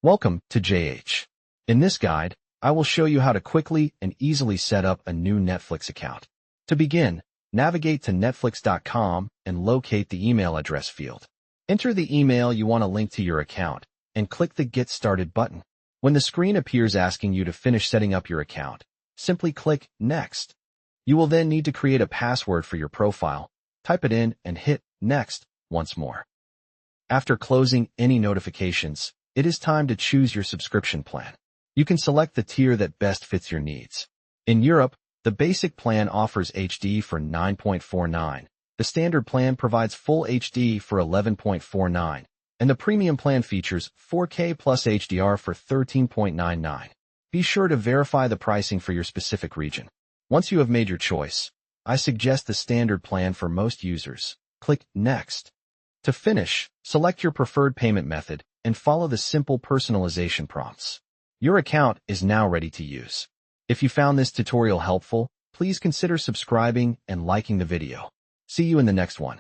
Welcome to JH. In this guide, I will show you how to quickly and easily set up a new Netflix account. To begin, navigate to netflix.com and locate the email address field. Enter the email you want to link to your account and click the Get Started button. When the screen appears asking you to finish setting up your account, simply click Next. You will then need to create a password for your profile, type it in, and hit Next once more. After closing any notifications, it is time to choose your subscription plan. You can select the tier that best fits your needs. In Europe, the basic plan offers HD for $9.49, the standard plan provides full HD for $11.49, and the premium plan features 4K plus HDR for $13.99. Be sure to verify the pricing for your specific region. Once you have made your choice, I suggest the standard plan for most users. Click Next. To finish, select your preferred payment method and follow the simple personalization prompts. Your account is now ready to use. If you found this tutorial helpful, please consider subscribing and liking the video. See you in the next one.